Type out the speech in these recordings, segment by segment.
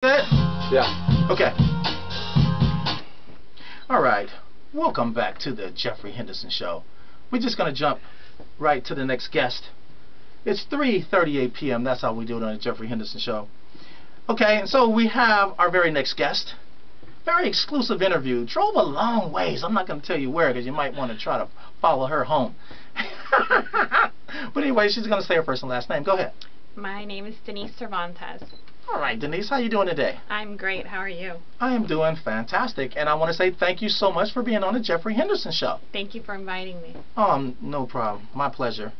Good? Yeah. Okay. All right. Welcome back to the Jeffrey Henderson Show. We're just going to jump right to the next guest. It's 3:38 p.m. That's how we do it on the Jeffrey Henderson Show. Okay, and so we have our very next guest. Very exclusive interview. Drove a long ways. I'm not going to tell you where because you might want to try to follow her home. But anyway, she's going to say her first and last name. Go ahead. My name is Denisse Cervantes. All right, Denise, how you doing today? I'm great. How are you? I am doing fantastic, and I want to say thank you so much for being on the Jeffrey Henderson Show. Thank you for inviting me. No problem. My pleasure.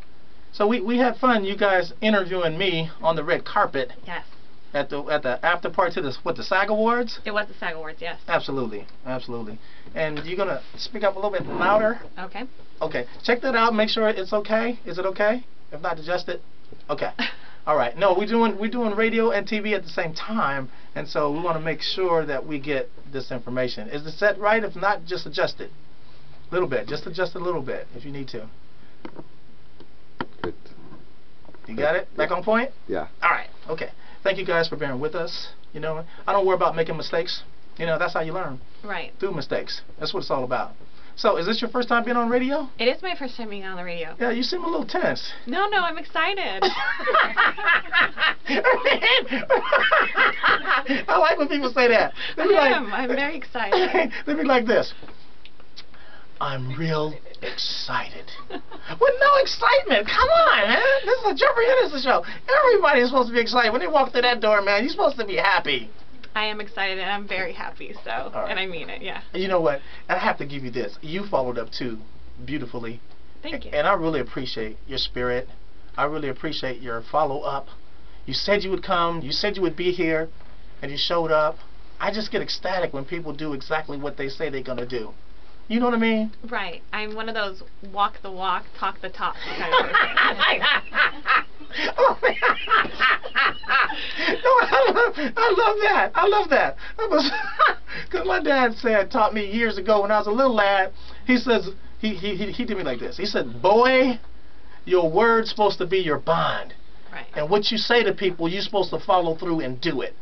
So we had fun, you guys interviewing me on the red carpet. Yes. At the after party to the SAG Awards. It was the SAG Awards, yes. Absolutely, absolutely. And you're gonna speak up a little bit louder. Okay. Okay. Check that out. Make sure it's okay. Is it okay? If not, adjust it. Okay. All right. No, we're doing radio and TV at the same time, and so we want to make sure that we get this information. Is the set right? If not, just adjust it a little bit. Just adjust it a little bit if you need to. Good. You got it? Back on point? Yeah. All right. Okay. Thank you guys for bearing with us. You know, I don't worry about making mistakes. You know, that's how you learn. Right. Through mistakes. That's what it's all about. So, is this your first time being on radio? It is my first time being on the radio. Yeah, you seem a little tense. No, I'm excited. I like when people say that. I'm very excited. Let me like this. I'm real excited. With no excitement. Come on, man. This is a Jeffrey Henderson Show. Everybody's supposed to be excited. When they walk through that door, man, you're supposed to be happy. I am excited and I'm very happy, so, right. And I mean it, yeah. You know what? I have to give you this. You followed up too beautifully. Thank you. And I really appreciate your spirit. I really appreciate your follow-up. You said you would come. You said you would be here. And you showed up. I just get ecstatic when people do exactly what they say they're going to do. You know what I mean? Right. I'm one of those walk the walk, talk the talk kind of person. No, I love that. I love that. Because my dad taught me years ago when I was a little lad. He says he did me like this. He said, "Boy, your word's supposed to be your bond, Right. and what you say to people, you're supposed to follow through and do it."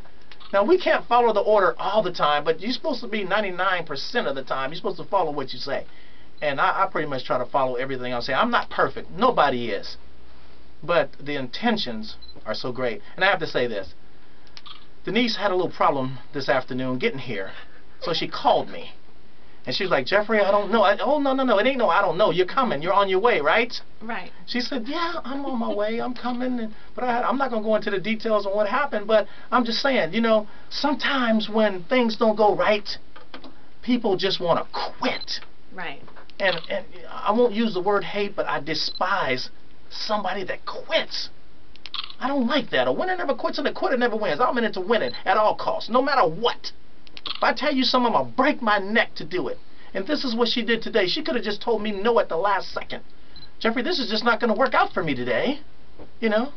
Now, we can't follow the order all the time, but you're supposed to be 99% of the time. You're supposed to follow what you say. And I pretty much try to follow everything I say. I'm not perfect. Nobody is. But the intentions are so great. And I have to say this. Denise had a little problem this afternoon getting here. So she called me. And she was like, "Jeffrey, I don't know." "Oh, no. It ain't no I don't know. You're coming. You're on your way, right?" Right. She said, "Yeah, I'm on my way. I'm coming." But I'm not going to go into the details on what happened. But I'm just saying, you know, sometimes when things don't go right, people just want to quit. Right. And I won't use the word hate, but I despise somebody that quits. I don't like that. A winner never quits and a quitter never wins. I'm in it to win it at all costs, no matter what. If I tell you something, I'm going to break my neck to do it. And this is what she did today. She could have just told me no at the last second. "Jeffrey, this is just not going to work out for me today." You know?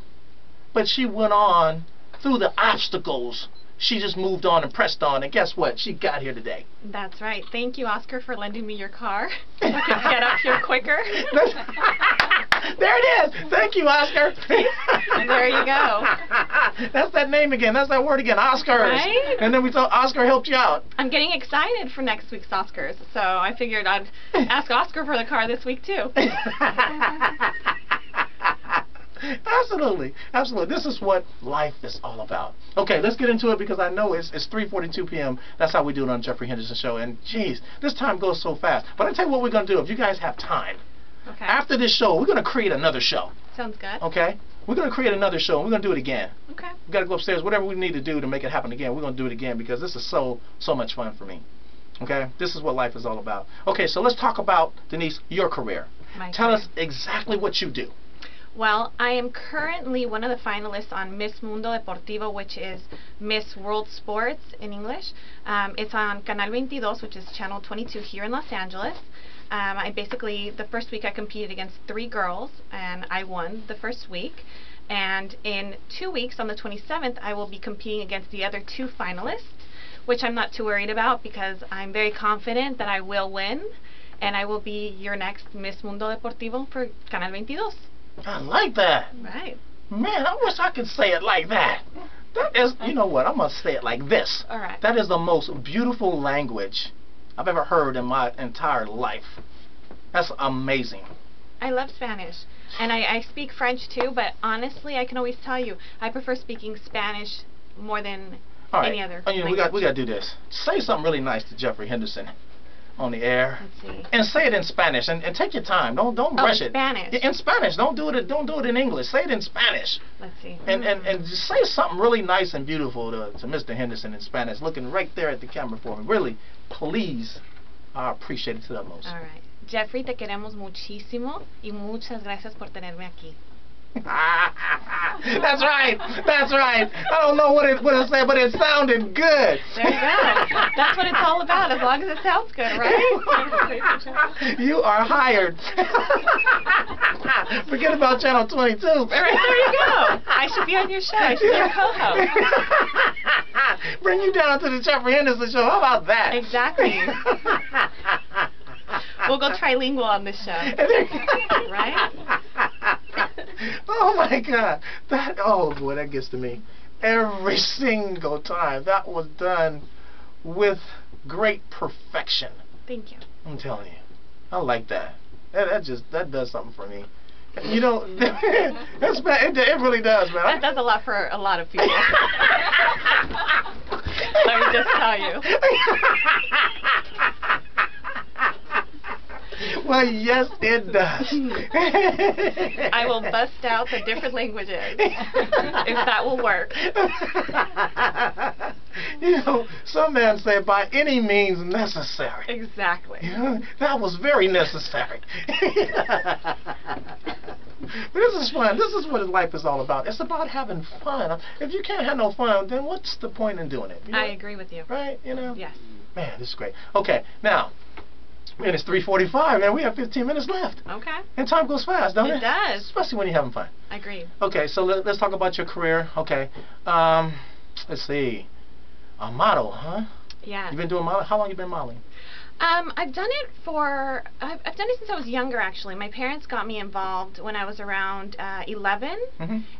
But she went on through the obstacles. She just moved on and pressed on. And guess what? She got here today. That's right. Thank you, Oscar, for lending me your car. So I could get up here quicker. There it is. Thank you, Oscar. There you go. That's that name again. That's that word again, Oscars. Right? And then we thought Oscar helped you out. I'm getting excited for next week's Oscars, so I figured I'd ask Oscar for the car this week, too. Absolutely. Absolutely. This is what life is all about. Okay, let's get into it because I know it's 3:42 p.m. That's how we do it on Jeffrey Henderson Show. And, geez, this time goes so fast. But I'll tell you what we're going to do. If you guys have time, Okay. after this show, we're going to create another show. Sounds good. Okay? We're going to create another show, and we're going to do it again. Okay. We've got to go upstairs. Whatever we need to do to make it happen again, we're going to do it again because this is so much fun for me. Okay? This is what life is all about. Okay, so let's talk about, Denise, your career. Tell us exactly what you do. Well, I am currently one of the finalists on Miss Mundo Deportivo, which is Miss World Sports in English. It's on Canal 22, which is Channel 22 here in Los Angeles. The first week I competed against 3 girls, and I won the first week. And in 2 weeks, on the 27th, I will be competing against the other 2 finalists, which I'm not too worried about because I'm very confident that I will win, and I will be your next Miss Mundo Deportivo for Canal 22. I like that. Right. Man, I wish I could say it like that. That is, you know what, I'm going to say it like this. All right. That is the most beautiful language I've ever heard in my entire life. That's amazing. I love Spanish. And I speak French too, but honestly, I can always tell you, I prefer speaking Spanish more than All right. any other Oh, you know, language. we got to do this. Say something really nice to Jeffrey Henderson on the air. Let's see. And say it in Spanish, and take your time. Don't Oh, rush in it. Spanish. Yeah, in Spanish. Don't do it in English. Say it in Spanish. Let's see. And just say something really nice and beautiful to Mr. Henderson in Spanish, looking right there at the camera for me. Really, please, I appreciate it to the utmost. All right. Jeffrey, te queremos muchísimo y muchas gracias por tenerme aquí. That's right. That's right. I don't know what it said, but it sounded good. There you go. That's what it's all about, as long as it sounds good, right? You are hired. Forget about Channel 22. Right, there you go. I should be on your show. I should be your co-host. Bring you down to the Jeffrey Henderson show. How about that? Exactly. We'll go trilingual on this show. Right? Oh my God. Oh boy, that gets to me. Every single time. That was done with great perfection. Thank you. I'm telling you. I like that. That does something for me. You know, it really does, man. That does a lot for a lot of people. Let me just tell you. Well, yes, it does. I will bust out the different languages if that will work. You know, some men say by any means necessary. Exactly. You know, that was very necessary. But this is fun. This is what life is all about. It's about having fun. If you can't have no fun, then what's the point in doing it? You know? I agree with you. Right? You know? Yes. Man, this is great. Okay, now, man, it's 3:45, and we have 15 minutes left. Okay. And time goes fast, don't it? It does. Especially when you're having fun. Agreed. Okay, so let's talk about your career. Okay. Let's see. A model, huh? Yeah. You've been doing modeling? How long you been modeling? I've done it I've done it since I was younger, actually. My parents got me involved when I was around 11,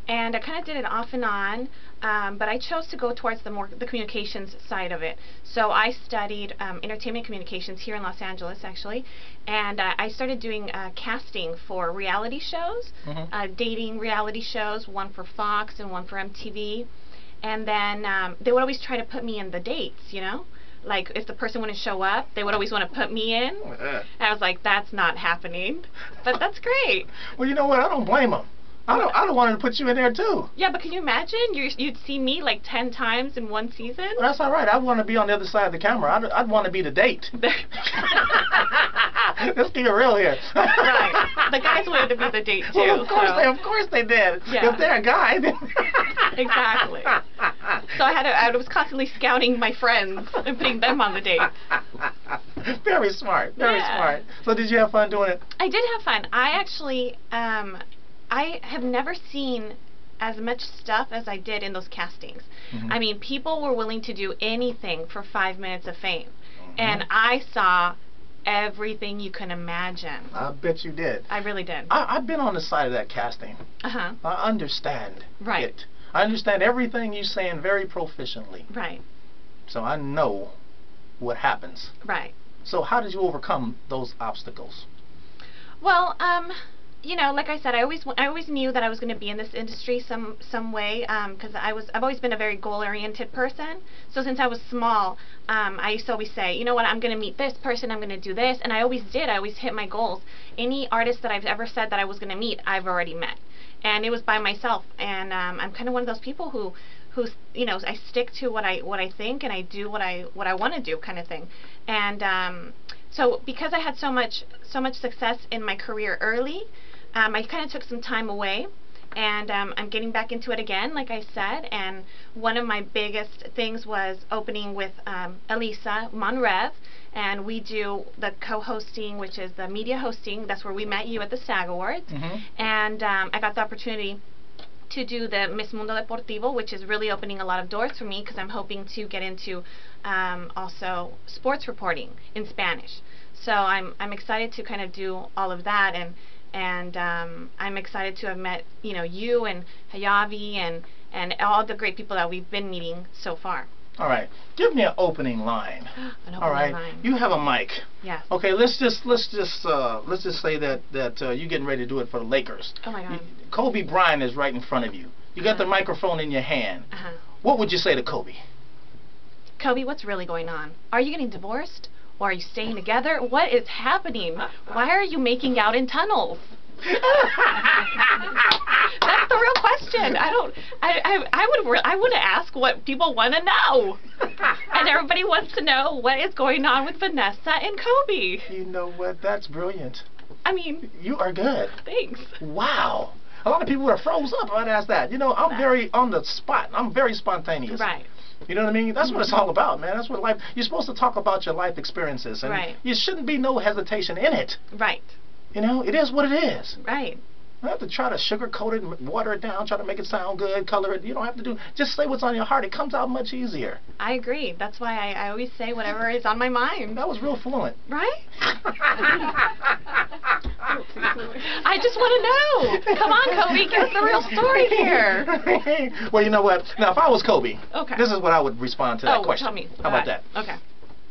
and I kind of did it off and on, but I chose to go towards the communications side of it. So I studied entertainment communications here in Los Angeles, actually, and I started doing casting for reality shows, dating reality shows, one for Fox and one for MTV, and then they would always try to put me in the dates, you know? Like, if the person wouldn't show up, they would always want to put me in. And I was like, that's not happening. But that's great. Well, you know what? I don't blame them. I don't want to put you in there, too. Yeah, but can you imagine? You'd see me like 10 times in one season? Well, that's all right. I want to be on the other side of the camera. I'd want to be the date. Let's keep it real here. Right. The guys wanted to be the date, too. Well, of course they did. Yeah. If they're a guy, then... Exactly. So I was constantly scouting my friends and putting them on the date. Very smart. Very smart. So did you have fun doing it? I did have fun. I actually, I have never seen as much stuff as I did in those castings. I mean, people were willing to do anything for 5 minutes of fame. And I saw everything you can imagine. I bet you did. I really did. I've been on the side of that casting. Uh-huh. I understand Right. it. I understand everything you're saying very proficiently. Right. So I know what happens. Right. So how did you overcome those obstacles? Well, you know, like I said, I always knew that I was going to be in this industry some way, because I've always been a very goal-oriented person. So since I was small, I used to always say, you know what, I'm going to meet this person, I'm going to do this, and I always did. I always hit my goals. Any artist that I've ever said that I was going to meet, I've already met, and it was by myself. And I'm kind of one of those people who you know, I stick to what I think, and I do what I want to do, kind of thing. And so because I had so much success in my career early, I kind of took some time away, and I'm getting back into it again, like I said. And one of my biggest things was opening with Elisa Monrev, and we do the co-hosting, which is the media hosting. That's where we met you at the SAG Awards. And I got the opportunity to do the Miss Mundo Deportivo, which is really opening a lot of doors for me, because I'm hoping to get into also sports reporting in Spanish. So I'm excited to kind of do all of that, and I'm excited to have met, you know, you and Hayavi and all the great people that we've been meeting so far. All right, give me an opening line. An All right, opening line. you have a mic. Yes. Okay, let's just say that you're getting ready to do it for the Lakers. Oh my God. Kobe Bryant is right in front of you. You got the microphone in your hand. What would you say to Kobe? Kobe, what's really going on? Are you getting divorced? Or are you staying together? What is happening? Why are you making out in tunnels? That's the real question. I would ask what people want to know. And everybody wants to know what is going on with Vanessa and Kobe. You know what? That's brilliant. I mean, you are good. Thanks. Wow. A lot of people are froze up. I'd ask that. You know, I'm very on the spot. I'm very spontaneous. Right. You know what I mean? That's what it's all about, man. That's what life. You're supposed to talk about your life experiences, and you shouldn't be no hesitation in it. Right. You know, it is what it is. Right. You don't have to try to sugarcoat it and water it down, try to make it sound good, color it. You don't have to do. Just say what's on your heart. It comes out much easier. I agree. That's why I always say whatever is on my mind. That was real fluent. Right? I just want to know. Come on, Kobe, give us the real story here. Well, you know what? Now, if I was Kobe, this is what I would respond to that question. Tell me. How about that? Okay.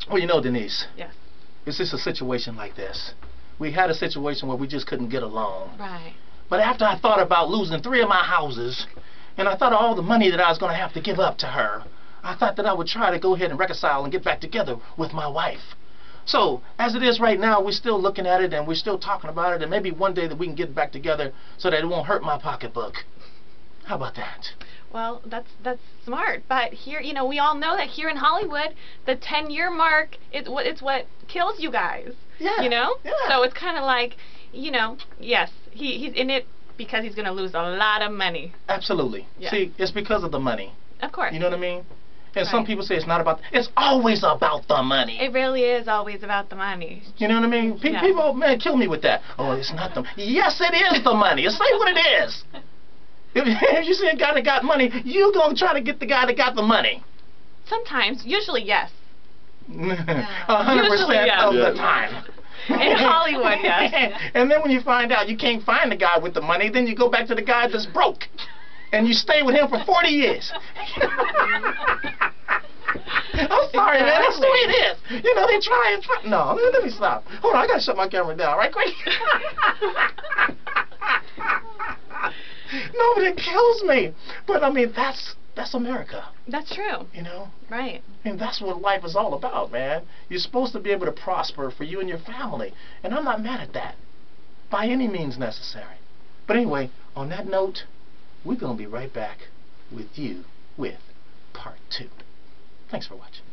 Well, you know, Denisse. Yes. It's just a situation like this. We had a situation where we just couldn't get along. Right. But after I thought about losing 3 of my houses, and I thought of all the money that I was going to have to give up to her, I thought that I would try to go ahead and reconcile and get back together with my wife. So, as it is right now, we're still looking at it and we're still talking about it, and maybe one day that we can get back together so that it won't hurt my pocketbook. How about that? Well, that's smart. But here, you know, we all know that here in Hollywood, the 10-year mark it's what kills you guys. Yeah. You know? Yeah. So it's kind of like, you know, yes, he's in it because he's going to lose a lot of money. Absolutely. Yeah. See, it's because of the money. Of course. You know what I mean? And some people say it's not about. It's always about the money. It really is always about the money. You know what I mean? People, man, kill me with that. Oh, it's not the. Yes, it is the money. Say what it is. If you see a guy that got money, you gonna try to get the guy that got the money. Sometimes, usually, yes. 100% of the time. In Hollywood, yes. And then when you find out you can't find the guy with the money, then you go back to the guy that's broke. And you stay with him for 40 years. I'm sorry, man. That's the way it is. You know, they try and try. No, let me stop. Hold on, I gotta shut my camera down right quick. No, but it kills me. But I mean, that's America. That's true. You know? Right. I mean, that's what life is all about, man. You're supposed to be able to prosper for you and your family. And I'm not mad at that. By any means necessary. But anyway, on that note, we're going to be right back with you with part 2. Thanks for watching.